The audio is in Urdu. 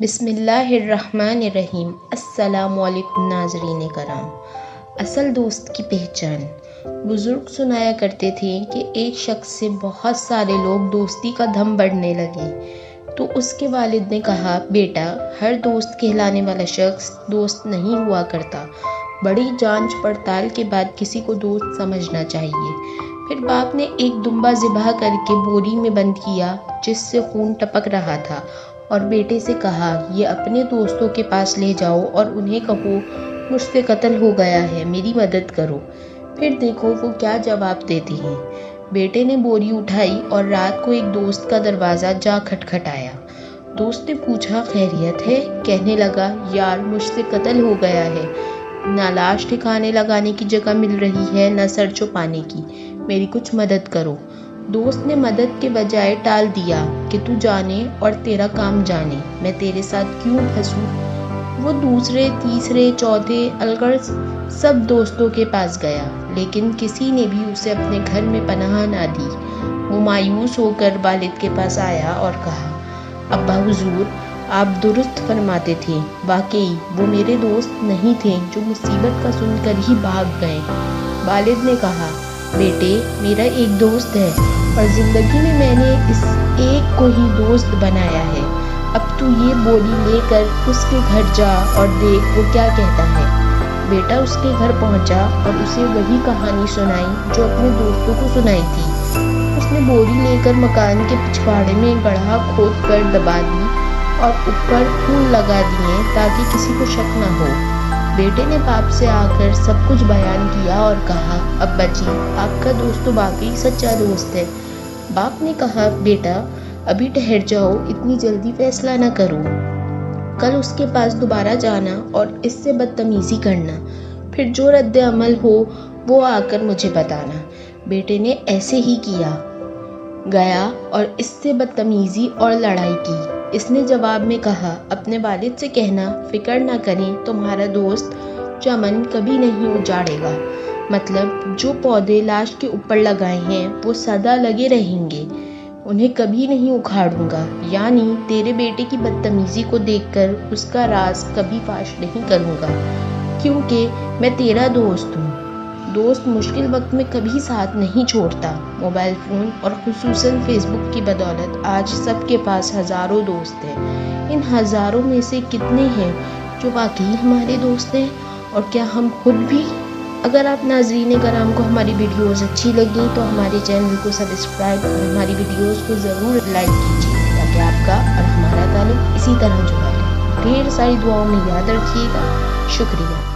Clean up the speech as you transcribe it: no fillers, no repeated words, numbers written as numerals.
بسم اللہ الرحمن الرحیم۔ السلام علیکم ناظرین کرام۔ اصل دوست کی پہچان۔ بزرگ سنایا کرتے تھے کہ ایک شخص سے بہت سارے لوگ دوستی کا دھم بڑھنے لگے تو اس کے والد نے کہا، بیٹا، ہر دوست کہلانے والا شخص دوست نہیں ہوا کرتا، بڑی جانچ پڑتال کے بعد کسی کو دوست سمجھنا چاہیے۔ پھر باپ نے ایک دمبا ذبح کر کے بوری میں بند کیا جس سے خون ٹپک رہا تھا اور بیٹے سے کہا، یہ اپنے دوستوں کے پاس لے جاؤ اور انہیں کہو مجھ سے قتل ہو گیا ہے، میری مدد کرو۔ پھر دیکھو وہ کیا جواب دیتے ہیں۔ بیٹے نے بوری اٹھائی اور رات کو ایک دوست کا دروازہ جا کھٹکھٹایا۔ دوست نے پوچھا، خیریت ہے؟ کہنے لگا، یار مجھ سے قتل ہو گیا ہے، نہ لاش ٹھکانے لگانے کی جگہ مل رہی ہے نہ سر چھپانے کی، میری کچھ مدد کرو۔ دوست نے مدد کے بجائے ٹال دیا کہ تو جانے اور تیرا کام جانے، میں تیرے ساتھ کیوں پھنسوں۔ وہ دوسرے، تیسرے، چوتھے، الغرض سب دوستوں کے پاس گیا لیکن کسی نے بھی اسے اپنے گھر میں پناہ نہ دی۔ وہ مایوس ہو کر والد کے پاس آیا اور کہا، ابا حضور، آپ درست فرماتے تھے، واقعی وہ میرے دوست نہیں تھے جو مصیبت کا سن کر ہی بھاگ گئے۔ والد نے کہا، بیٹے، میرا ایک دوست ہے اور زندگی میں نے اس ایک کو ہی دوست بنایا ہے، اب تو یہ بوری لے کر اس کے گھر جا اور دیکھ وہ کیا کہتا ہے۔ بیٹا اس کے گھر پہنچا اور اسے وہی کہانی سنائی جو اپنے دوستوں کو سنائی تھی۔ اس نے بوری لے کر مکان کے پچھواڑے میں گڑھا کھود کر دبا دی اور اوپر پھول لگا دیے تاکہ کسی کو شک نہ ہو۔ بیٹے نے باپ سے آ کر سب کچھ بیان کیا اور کہا، ابا جی، آپ کا دوست تو واقعی سچا دوست ہے۔ باپ نے کہا، بیٹا ابھی ٹھہر جاؤ، اتنی جلدی فیصلہ نہ کرو، کل اس کے پاس دوبارہ جانا اور اس سے بدتمیزی کرنا، پھر جو رد عمل ہو وہ آ کر مجھے بتانا۔ بیٹے نے ایسے ہی کیا، گیا اور اس سے بدتمیزی اور لڑائی کی۔ اس نے جواب میں کہا، اپنے والد سے کہنا فکر نہ کریں، تمہارا دوست چمن کبھی نہیں اجاڑے گا، مطلب جو پودے لاش کے اوپر لگائے ہیں وہ سدا لگے رہیں گے، انہیں کبھی نہیں اکھاڑوں گا، یعنی تیرے بیٹے کی بدتمیزی کو دیکھ کر اس کا راز کبھی فاش نہیں کروں گا، کیونکہ میں تیرا دوست ہوں۔ دوست مشکل وقت میں کبھی ساتھ نہیں چھوڑتا۔ موبائل فون اور خصوصاً فیس بک کی بدولت آج سب کے پاس ہزاروں دوست ہیں۔ ان ہزاروں میں سے کتنے ہیں جو واقعی ہمارے دوست ہیں، اور کیا ہم خود بھی؟ اگر آپ ناظرین کرام کو ہماری ویڈیوز اچھی لگیں تو ہمارے چینل کو سبسکرائب اور ہماری ویڈیوز کو ضرور لائک کیجیے تاکہ آپ کا اور ہمارا تعلق اسی طرح جڑا رہے۔ ڈھیر ساری دعاؤں میں یاد رکھیے گا۔ شکریہ۔